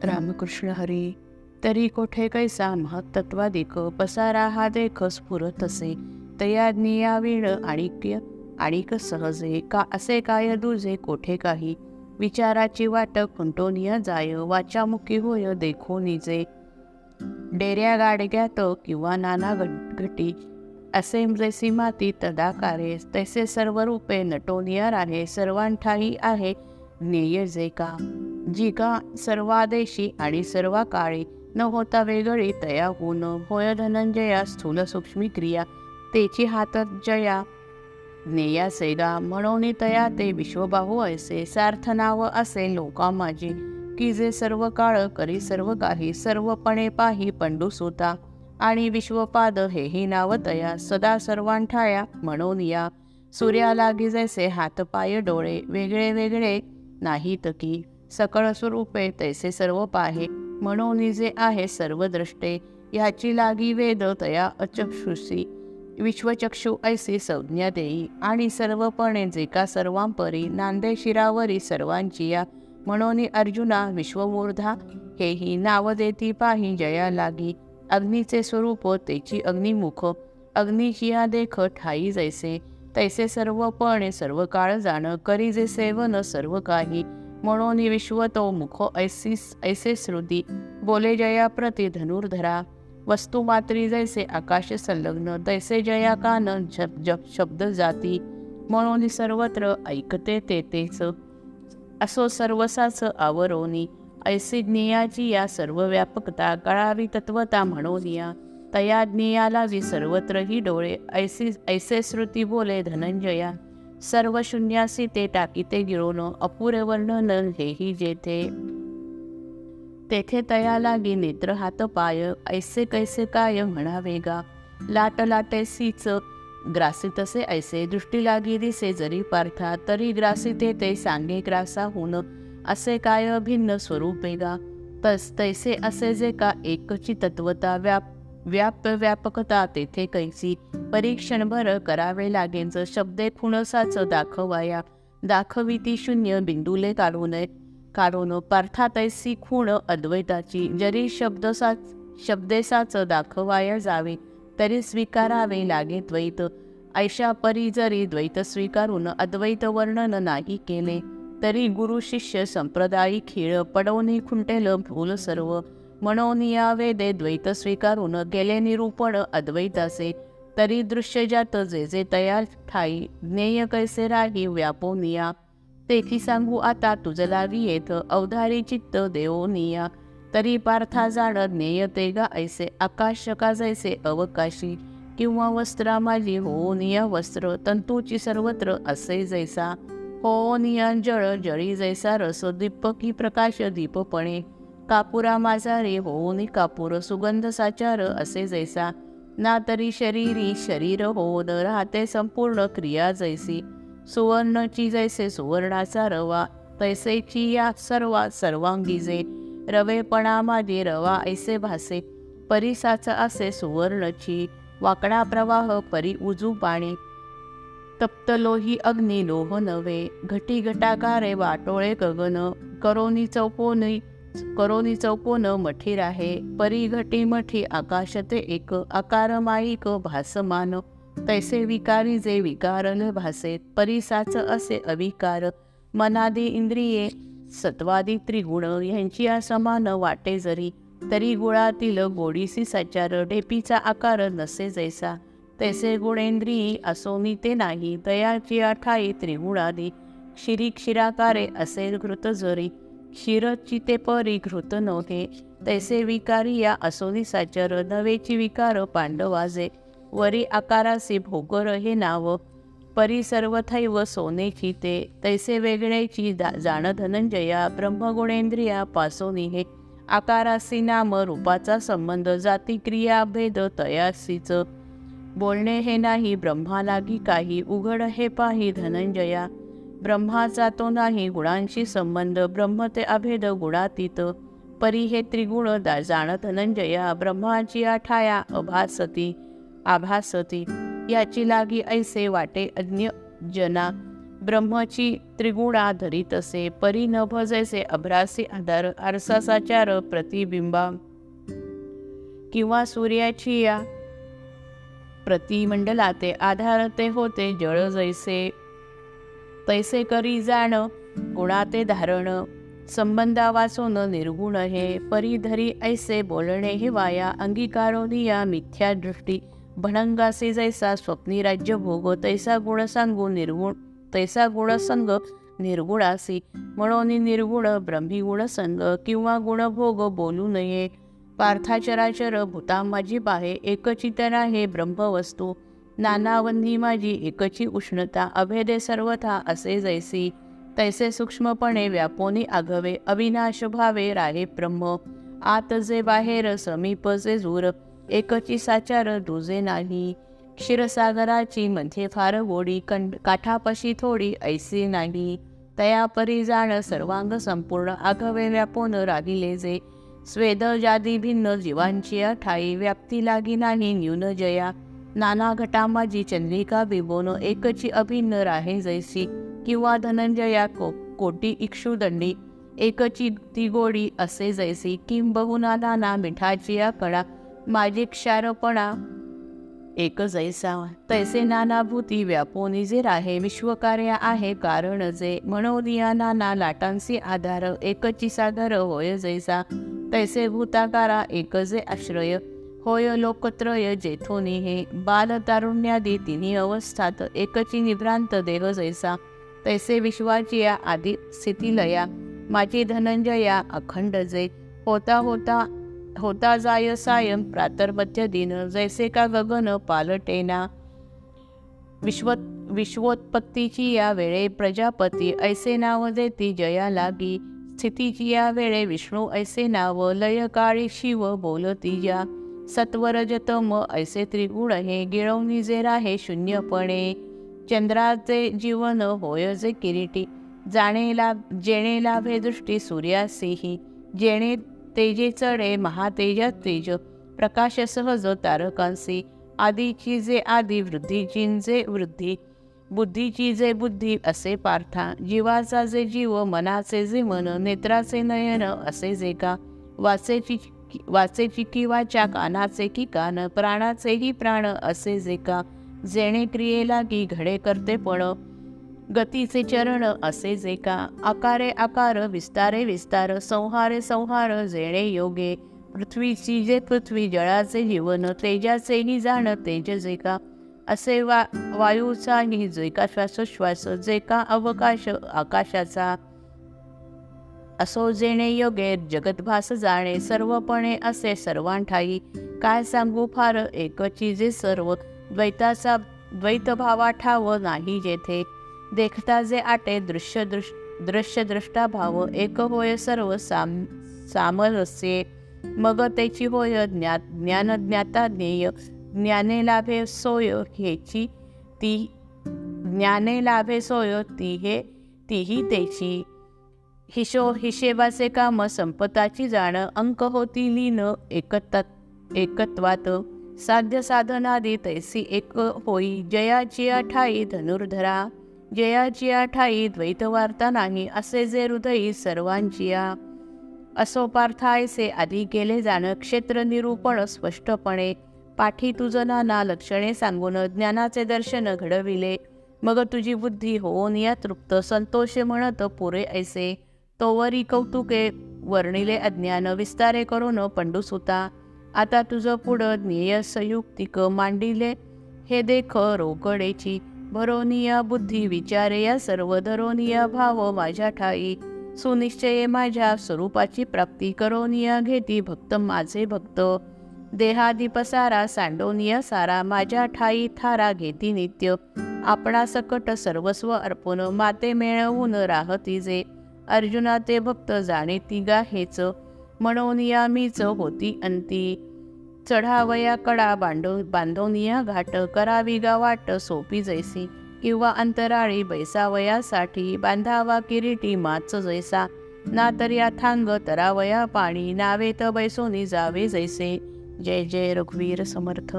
रामकृष्ण हरी. तरी कोठे कैसा महत्त्वादिक पसारा हा देख स्फुरत असे. तया वीण आणिक सहजे का असे काय दुजे कोठे काही. विचाराची वाट खुंटोनिया जाय वाचामुखी होय देखो निजे. डेऱ्या गाडग्यात किंवा नाना घटी असे जैसी माती तदाकारे. तैसे सर्व रूपे नटोनिया राहे सर्वांठाई आहे ज्ञेय जे का. जी का सर्वादेशी आणि सर्वा काळी न होता वेगळी तयाहून होय धनंजया स्थूल सूक्ष्मी क्रिया. तेची हात जया ज्ञेया सेगा म्हणून तया ते विश्वबाहू ऐसे. सार्थ नाव असे लोका माझी की जे सर्व काळ करी सर्व काही. सर्वपणे पाही पंडुसुता आणि विश्वपाद हेही नाव तया. सदा सर्वांठाया म्हणून या सूर्या लागी जैसे हात पाय डोळे वेगळे वेगळे नाहीत की. सकळ स्वरूपे तैसे सर्व पाहे म्हणून जे आहे सर्व द्रष्टे. ह्याची लागी वेद तया अचक्षुषी विश्वचक्षु ऐसी संज्ञा देई. आणि सर्वपणे जे का सर्वांपरी नांदे शिरावरी सर्वांची या. म्हणून अर्जुना विश्वमूर्धा हेही नाव देती पाही जया लागी. अग्नीचे स्वरूप तेची अग्निमुख अग्नीची या देख ठाई जैसे. तैसे सर्वपणे सर्व काळ जाण करी जे सेवन सर्व काही. म्हणून विश्व तो मुख ऐसे श्रुती बोले जया प्रति धनुर्धरा. वस्तू मात्री जैसे आकाश संलग्न तैसे जया कान शब्द जाती. म्हणून सर्वत्र ऐकते तेच असो सर्वसाच आवरोनी. ऐसी ज्ञेयाची या सर्व व्यापकता कळावी तत्वता म्हणून या. तया ज्ञेयाला जी सर्वत्र ही डोळे ऐसे श्रुती बोले धनंजया. सर्व शून्यासी ते टाकीते गिळून अपुरे वर्णन हेही जेथे. तेथे तया लागी नेत्र हात पाय ऐसे कैसे काय म्हणावे गा. लाट लाटेसीच ग्रासितसे ऐसे दृष्टी लागी दिसे जरी पार्था. तरी ग्रासिते ते सांगे ग्रासाहून असे काय भिन्न स्वरूपे गा. तैसे असे जे का एकची तत्वता व्यापकता तेथे कैसी. परीक्षणभर करावे लागेच शब्दे खुणसाच दाखवाया. दाखविती शून्य बिंदुले काढून पार्था तैसी खूण अद्वैताची. जरी शब्देसाच दाखवाया जावे तरी स्वीकारावे लागे द्वैत. ऐशा परी जरी द्वैत स्वीकारून अद्वैत वर्णन नाही केले तरी गुरु शिष्य संप्रदायी खीळ पडवणी खुंटेल भूल सर्व. म्हणून या वेदे द्वैत स्वीकारून गेले निरूपण अद्वैताचे. तरी दृश्य जात जे जे तया ठाई ज्ञेय कैसे राही व्यापोनिया. तेथी सांगू आता तुझलावी येथ अवधारी चित्त देवोनिया. तरी पार्था जाण ज्ञेय ते गा ऐसे आकाश का जैसे अवकाशी. किंवा वस्त्रा माझी होनिया वस्त्र तंतूची सर्वत्र असे जैसा. होनिया जळ जळी जैसा रस दीपकी प्रकाश दीपपणे. कापुरा माझा रे होनी कापूर सुगंध साचार असे जैसा. ना तरी शरीरी शरीर होऊन राहते संपूर्ण क्रिया जैसी. सुवर्णची जैसे सुवर्णाचा रवा तैसेची या सर्वांगी जे. रवेपणामध्ये रवा ऐसे भासे परिसाच असे सुवर्णची. वाकडा प्रवाह परी उजू पाणी तप्त लोही अग्नी लोह नवे. घटी घटाकारे वाटोळे गगन करोनी चौकोन मठी राहे. परी घटी मठी आकाश ते एक आकार माईक भासमान. तैसे विकारी जे विकारल भासे परिसाच असे अविकार. मनादी इंद्रिये सत्वादी त्रिगुण यांची समान वाटे जरी. तरी गुळातील गोडीसी साचार ढेपीचा आकार नसे जैसा. तैसे गुणेंद्रियी असोनी ते नाही तयाची ठाई त्रिगुणादी. क्षिराकारे असे घृत जरी क्षीरची ते परी घृत नव्हते. तैसे विकारी या असोनी साचर नवेची विकार पांडवाजे. वरी आकारासी भोगर हे नाव परी सर्वथैव सोनेची ते. तैसे वेगळेची जाण धनंजया ब्रह्मगुणेंद्रिया पासोनी हे. आकारासी नाम रूपाचा संबंध जाती क्रिया भेद तयासीच. बोलणे हे नाही ब्रह्मा लागी काही उघड हे पाही धनंजया. ब्रह्माचा तो नाही गुणांशी संबंध ब्रह्म ते अभेद गुणातीत. परी हे त्रिगुण जाण धनंजया ब्रह्माची ठाया आभासती. याची लागी ऐसे वाटे अज्ञ जना. ब्रह्मची त्रिगुणा धरीत असे, परी न भजैसे अभ्रासी आधार, आरसा साचार प्रतिबिंबा किंवा सूर्याची या प्रतिमंडलाते आधार ते होते जळ जैसे, तैसे करी जाण गुणाते धारण, संबंधा वाचून निर्गुण हे, परिधरी ऐसे बोलणे हे वाया, अंगीकारोनिया मिथ्या दृष्टी, भणंगासी जैसा स्वप्नी राज्य भोग, तैसा गुण सांगू निर्गुण, तैसा गुण संग निर्गुणासी, म्हणून निर्गुण ब्रह्मी गुण संग, किंवा गुण भोग बोलू नये, पार्थाचराचर भूता माझी बाहे, एकची तना हे ब्रह्मवस्तू, नानावन्नी माझी एकची उष्णता, अभेदे सर्वथा असे जैसी, तैसे सूक्ष्मपणे व्यापोनी आघवे, अविनाश भावे राहे ब्रह्म, आत जे बाहेर समीप जे दूर, एकची साचार दुजे नाही, क्षीरसागराची मध्ये फार गोडी, काठापशी थोडी ऐसी नाही, तया परी जाण सर्वांग संपूर्ण, आघवे व्यापोन राहिले जे, स्वेद जादी भिन्न जीवांची ठाई, व्याप्ती लागी नाही न्यून जया, नाना घटा माझी चंद्रिका बिबोन, एकची अभिन्न राहे जैसी, किंवा धनंजया कोटी इक्षुदंडी, एकची ती गोडी असे जैसी, किंबहुना नाना मिठाची या कणा, माझी क्षारपणा एक जैसा, तैसे नाना भूती व्यापोनी जे राहे, विश्वकार्य आहे कारण जे, म्हणून या नाना लाटांसी आधार, एकची सागर होय जैसा, तैसे भूताकारा एक जे आश्रय, होय लोकत्रय जेथोनी हे, बाल तारुण्यादी तिन्ही अवस्थात, एकची निभ्रांत देह जैसा, तैसे विश्वाची या आदि स्थितिलया, माझी धनंजया अखंड जे, होता होता होता जाय सायं प्रातर्मध्य दिन, जैसे का गगन पालटेना, विश्वोत्पत्तीची या वेळे प्रजापती, ऐसे नाव देती जया लागी, स्थितीची या वेळे विष्णू ऐसे नाव, लय काळी शिव बोलती या, सत्वरजतम ऐसे त्रिगुण हे, गिळवणी जे राहे शून्यपणे, चंद्राचे जीवन होय जे किरीटी, जेणे लाभे दृष्टी सूर्यासीही, जेणे तेजे चढे महातेजा तेज, प्रकाश सहज तारकांसी, आदीची जे आदी, वृद्धीची जे वृद्धी, बुद्धीची जे बुद्धी असे पार्था, जीवाचा जे जीव, मनाचे जे मन, नेत्राचे नयन असे जे का, वाचेची की वाचा, कानाचे की कान, प्राणाचेही प्राण असे जे का, जेणे क्रियेला की घडे करते पण, गतीचे चरण असे जे का, आकारे आकार, विस्तारे विस्तार, संहारे संहार जेणे योगे, पृथ्वीची जे पृथ्वी, जळाचे जीवन, तेजाचेही जाण तेज जे का, असे वायूचाही जे का श्वासोश्वास, जे का अवकाश आकाशाचा, असो जेणे योगे जगतभास जाणे, सर्वपणे असे सर्वांठाई, काय सांगू फार एकची जे सर्व, द्वैताचा द्वैतभावा ठाव नाही जेथे, देखता जे आटे दृश्य दृष्टा भाव, एक होय सर्व सामरस्ये, मग त्याची होय ज्ञान ज्ञाता ज्ञेय, ज्ञाने लाभे सोय हेची ती, ज्ञाने लाभे सोय ती हे तीही त्याची, हिशेबाचे काम संपताची जाण, अंक होती लीन एकत्वात, साध्य साधनादी तैसी एक होई, जयाची ठाई धनुर्धरा, जयाची ठाई द्वैतवार्ता नाही, असे जे हृदयी सर्वांची या, असो पार्थायसे आधी केले जाण, क्षेत्र निरूपण स्पष्टपणे, पाठी तुझ नाना लक्षणे सांगून, ज्ञानाचे दर्शन घडविले, मग तुझी बुद्धी होऊन या तृप्त, संतोषे म्हणत पुरे ऐसे, तोवरी कौतुके वर्णिले अज्ञान, विस्तारे करून पंडुसुता, आता तुझ पुढं ज्ञेय संयुक्तिक मांडिले, हे देख रोकडेची, भरोनिया बुद्धी विचारे या सर्व, धरोनिया भाव माझ्या ठाई, सुनिश्चये माझ्या स्वरूपाची प्राप्ती, करोनिया घेती भक्त माझे भक्त, देहादी पसारा सांडोनिया सारा, माझ्या ठाई थारा घेती नित्य, आपणा सकट सर्वस्व अर्पण, माते मिळवून राहती जे, अर्जुना ते भक्त जाणे तिगा हेच, म्हणून या मीच होती अंती, चढावया कडा बांधोनिया घाट, करावी गा वाट सोपी जैसी, किंवा अंतराळी बैसावयासाठी, बांधावा किरीटी माच जैसा, ना तर या थांग तरावया पाणी, नावेत बैसोनी जावे जैसे. जय जय रघुवीर समर्थ.